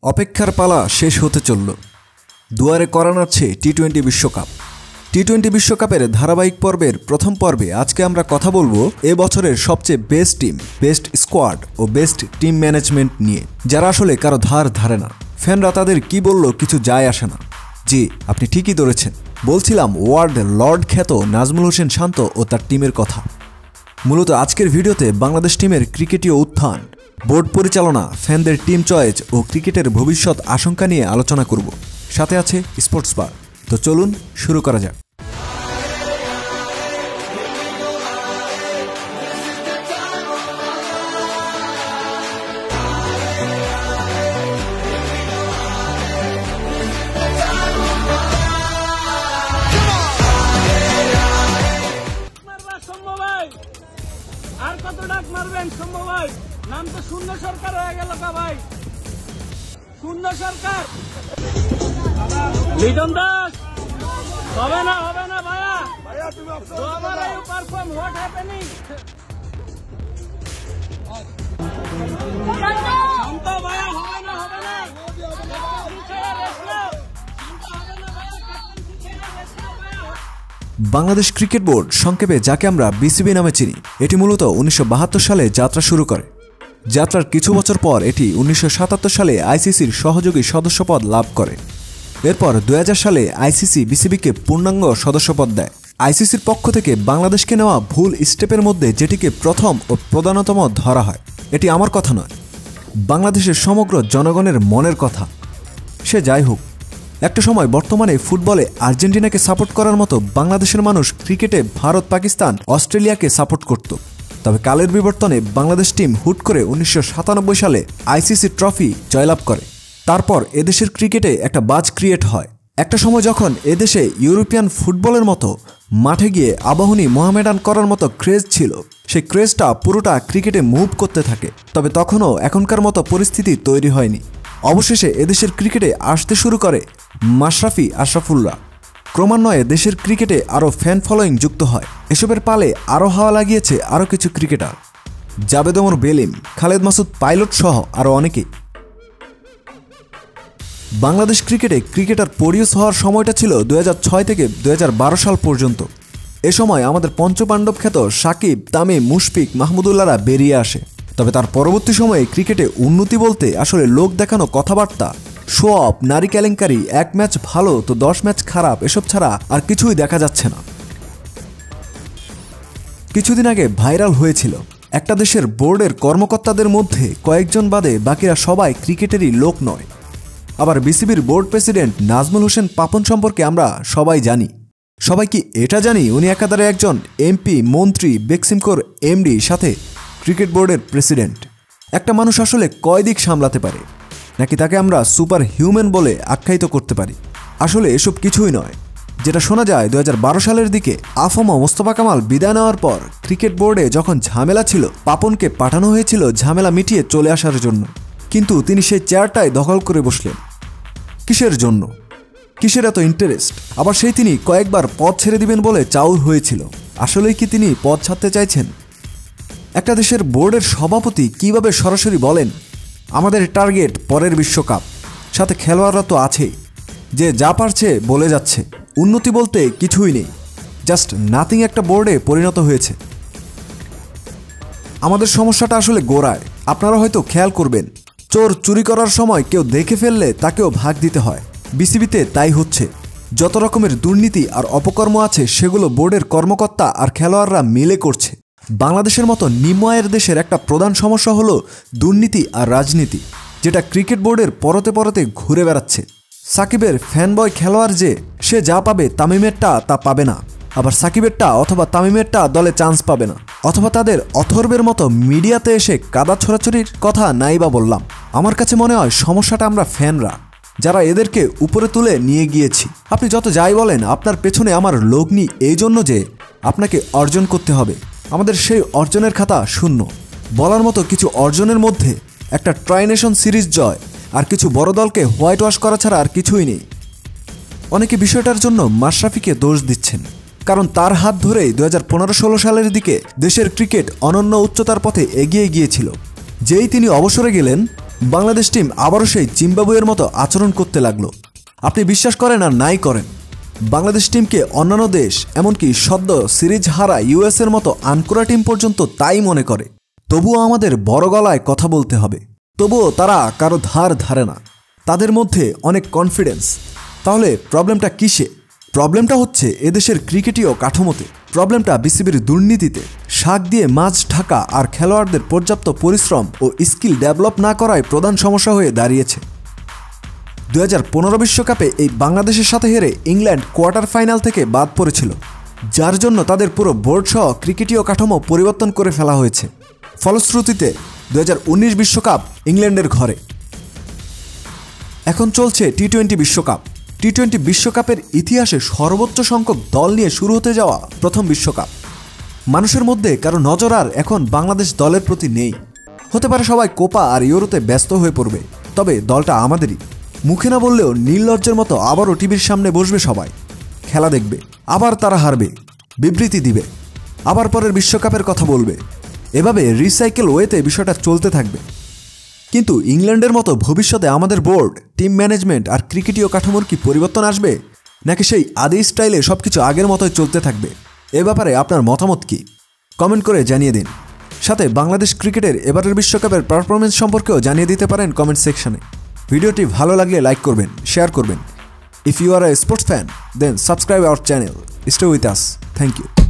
অপেক্ষার পালা শেষ হতে চলল। দুয়ারে করা নাড়ছে টি-20 বিশ্বকাপ। টি-20 বিশ্বকাপের ধারাবাহিক পর্বের প্রথম পর্বে আজকে আমরা কথা বলবো এ বছরের সবচেয়ে বেস্ট টিম, বেস্ট স্কোয়াড ও বেস্ট টিম ম্যানেজমেন্ট নিয়ে, যারা আসলে কারো ধার ধারে না। ফ্যানরা তাদের কি বলল কিছু যায় আসে না। জি, আপনি ঠিকই ধরেছেন, বলছিলাম ওয়ার্ল্ড লর্ড খ্যাত নাজমুল হোসেন শান্ত ও তার টিমের কথা। মূলত আজকের ভিডিওতে বাংলাদেশ টিমের ক্রিকেটীয় উত্থান, বোর্ড পরিচালনা, ফ্যানদের টিম চয়েস ও ক্রিকেটের ভবিষ্যৎ আশঙ্কা নিয়ে আলোচনা করব। সাথে আছে স্পোর্টস বার। তো চলুন শুরু করা যাক। আর কত ডাক মারবেন শম্ভু ভাই? নাম তো শূন্য সরকার হয়ে গেল কা ভাই, শূন্য সরকার। লিটন দাস হবে না ভাইয়া, তো আমার এই পারফর্ম হোয়াট হ্যাপেনিং। শান্ত ভাইয়া হবে না বাংলাদেশ ক্রিকেট বোর্ড, সংক্ষেপে যাকে আমরা বিসিবি নামে চিনি, এটি মূলত 1972 সালে যাত্রা শুরু করে। যাত্রার কিছু বছর পর এটি 1977 সালে আইসিসির সহযোগী সদস্যপদ লাভ করে। এরপর 2000 সালে আইসিসি বিসিবিকে পূর্ণাঙ্গ সদস্যপদ দেয়। আইসিসির পক্ষ থেকে বাংলাদেশকে নেওয়া ভুল স্টেপের মধ্যে যেটিকে প্রথম ও প্রধানতম ধরা হয়, এটি আমার কথা নয়, বাংলাদেশের সমগ্র জনগণের মনের কথা। সে যাই হোক, একটা সময় বর্তমানে ফুটবলে আর্জেন্টিনাকে সাপোর্ট করার মতো বাংলাদেশের মানুষ ক্রিকেটে ভারত, পাকিস্তান, অস্ট্রেলিয়াকে সাপোর্ট করত। তবে কালের বিবর্তনে বাংলাদেশ টিম হুট করে 1997 সালে আইসিসি ট্রফি জয়লাভ করে। তারপর এদেশের ক্রিকেটে একটা বাজ ক্রিয়েট হয়। একটা সময় যখন এদেশে ইউরোপিয়ান ফুটবলের মতো মাঠে গিয়ে আবাহনী, মোহামেডান করার মতো ক্রেজ ছিল, সেই ক্রেজটা পুরোটা ক্রিকেটে মুভ করতে থাকে। তবে তখনও এখনকার মতো পরিস্থিতি তৈরি হয়নি। অবশেষে এদেশের ক্রিকেটে আসতে শুরু করে মাশরাফি, আশরাফুলরা। ক্রমান্বয়ে দেশের ক্রিকেটে আরও ফ্যান ফলোয়িং যুক্ত হয়। এসবের পালে আরও হাওয়া লাগিয়েছে আরও কিছু ক্রিকেটার, জাবেদ ওমর বেলিম, খালেদ মাসুদ পাইলট সহ আরও অনেকেই। বাংলাদেশ ক্রিকেটার প্রডিউস হওয়ার সময়টা ছিল 2006 থেকে 2012 সাল পর্যন্ত। এ সময় আমাদের পঞ্চপাণ্ডব খ্যাত সাকিব, তামিম, মুশফিক, মাহমুদুল্লাহরা বেরিয়ে আসে। তবে তার পরবর্তী সময়ে ক্রিকেটে উন্নতি বলতে আসলে লোক দেখানো কথাবার্তা, শো অফ, নারী কেলেঙ্কারি, এক ম্যাচ ভালো তো 10 ম্যাচ খারাপ, এসব ছাড়া আর কিছুই দেখা যাচ্ছে না। কিছুদিন আগে ভাইরাল হয়েছিল একটা দেশের বোর্ডের কর্মকর্তাদের মধ্যে কয়েকজন বাদে বাকিরা সবাই ক্রিকেটেরই লোক নয়। আবার বিসিবির বোর্ড প্রেসিডেন্ট নাজমুল হোসেন পাপন সম্পর্কে আমরা সবাই জানি। সবাই কি এটা জানি উনি একাধারে একজন এমপি, মন্ত্রী, বেক্সিমকোর এমডি, সাথে ক্রিকেট বোর্ডের প্রেসিডেন্ট? একটা মানুষ আসলে কয় দিক সামলাতে পারে? নাকি তাকে আমরা সুপার হিউম্যান বলে আখ্যায়িত করতে পারি? আসলে এসব কিছুই নয়। যেটা শোনা যায় 2012 সালের দিকে আফমা মোস্তফা কামাল বিদায় নেওয়ার পর ক্রিকেট বোর্ডে যখন ঝামেলা ছিল, পাপনকে পাঠানো হয়েছিল ঝামেলা মিটিয়ে চলে আসার জন্য। কিন্তু তিনি সেই চেয়ারটাই দখল করে বসলেন। কিসের জন্য? কিসের এত ইন্টারেস্ট? আবার সেই তিনি কয়েকবার পদ ছেড়ে দিবেন বলে চাউর হয়েছিল। আসলেই কি তিনি পদ ছাড়তে চাইছেন? একটা দেশের বোর্ডের সভাপতি কিভাবে সরাসরি বলেন আমাদের টার্গেট পরের বিশ্বকাপ, সাথে খেলোয়াড়রা তো আছেই, যে যা পারছে বলে যাচ্ছে, উন্নতি বলতে কিছুই নেই, জাস্ট নাথিং একটা বোর্ডে পরিণত হয়েছে। আমাদের সমস্যাটা আসলে গোড়ায়। আপনারা হয়তো খেয়াল করবেন, চোর চুরি করার সময় কেউ দেখে ফেললে তাকেও ভাগ দিতে হয়। বিসিবিতে তাই হচ্ছে। যত রকমের দুর্নীতি আর অপকর্ম আছে সেগুলো বোর্ডের কর্মকর্তা আর খেলোয়াড়রা মিলে করছে। বাংলাদেশের মতো নিম্ন আয়ের দেশের একটা প্রধান সমস্যা হলো দুর্নীতি আর রাজনীতি, যেটা ক্রিকেট বোর্ডের পরতে পরতে ঘুরে বেড়াচ্ছে। সাকিবের ফ্যানবয় খেলোয়াড় যে সে যা পাবে তামিমেরটা তা পাবে না, আবার সাকিবেরটা অথবা তামিমেরটা দলে চান্স পাবে না, অথবা তাদের অথর্বের মতো মিডিয়াতে এসে কাদা ছড়াছড়ির কথা নাই বা বললাম। আমার কাছে মনে হয় সমস্যাটা আমরা ফ্যানরা, যারা এদেরকে উপরে তুলে নিয়ে গিয়েছি। আপনি যত যাই বলেন, আপনার পেছনে আমার লগ্নি এই জন্য যে আপনাকে অর্জন করতে হবে। আমাদের সেই অর্জনের খাতা শূন্য। বলার মতো কিছু অর্জনের মধ্যে একটা ট্রাইনেশন সিরিজ জয় আর কিছু বড় দলকে হোয়াইট ওয়াশ করা ছাড়া আর কিছুই নেই। অনেকে বিষয়টার জন্য মাশরাফিকে দোষ দিচ্ছেন, কারণ তার হাত ধরেই 2015-16 সালের দিকে দেশের ক্রিকেট অনন্য উচ্চতার পথে এগিয়ে গিয়েছিল। যেই তিনি অবসরে গেলেন, বাংলাদেশ টিম আবারও সেই জিম্বাবুয়ের মতো আচরণ করতে লাগলো। আপনি বিশ্বাস করেন আর নাই করেন, বাংলাদেশ টিমকে অন্যান্য দেশ এমনকি সদ্য সিরিজ হারা ইউএসের মতো আনকোরা টিম পর্যন্ত তাই মনে করে। তবুও আমাদের বড় গলায় কথা বলতে হবে। তবুও তারা কারো ধার ধারে না, তাদের মধ্যে অনেক কনফিডেন্স। তাহলে প্রবলেমটা কিসে? প্রবলেমটা হচ্ছে এদেশের ক্রিকেটীয় কাঠামোতে। প্রবলেমটা বিসিবির দুর্নীতিতে, শাক দিয়ে মাছ ঢাকা আর খেলোয়াড়দের পর্যাপ্ত পরিশ্রম ও স্কিল ডেভেলপ না করায় প্রধান সমস্যা হয়ে দাঁড়িয়েছে। 2015 বিশ্বকাপে এই বাংলাদেশের সাথে হেরে ইংল্যান্ড কোয়ার্টার ফাইনাল থেকে বাদ পড়েছিল, যার জন্য তাদের পুরো বোর্ড সহ ক্রিকেটীয় কাঠামো পরিবর্তন করে ফেলা হয়েছে। ফলশ্রুতিতে 2019 বিশ্বকাপ ইংল্যান্ডের ঘরে। এখন চলছে টি-20 বিশ্বকাপ। টি-20 বিশ্বকাপের ইতিহাসে সর্বোচ্চ সংখ্যক দল নিয়ে শুরু হতে যাওয়া প্রথম বিশ্বকাপ। মানুষের মধ্যে কারো নজর আর এখন বাংলাদেশ দলের প্রতি নেই। হতে পারে সবাই কোপা আর ইউরোতে ব্যস্ত হয়ে পড়বে, তবে দলটা আমাদেরই। মুখে না বললেও নির্লজ্জের মতো আবারও টিভির সামনে বসবে সবাই, খেলা দেখবে, আবার তারা হারবে, বিবৃতি দিবে, আবার পরের বিশ্বকাপের কথা বলবে। এভাবে রিসাইকেল ওয়েতে বিষয়টা চলতে থাকবে। কিন্তু ইংল্যান্ডের মতো ভবিষ্যতে আমাদের বোর্ড, টিম ম্যানেজমেন্ট আর ক্রিকেটীয় কাঠামোর কি পরিবর্তন আসবে, নাকি সেই আদি স্টাইলে সবকিছু আগের মতোই চলতে থাকবে? এ ব্যাপারে আপনার মতামত কি? কমেন্ট করে জানিয়ে দিন। সাথে বাংলাদেশ ক্রিকেটের এবারের বিশ্বকাপের পারফরমেন্স সম্পর্কেও জানিয়ে দিতে পারেন কমেন্ট সেকশনে। ভিডিওটি ভালো লাগলে লাইক করবেন, শেয়ার করবেন। If you are a sports fan, then subscribe our channel. Stay with us. Thank you.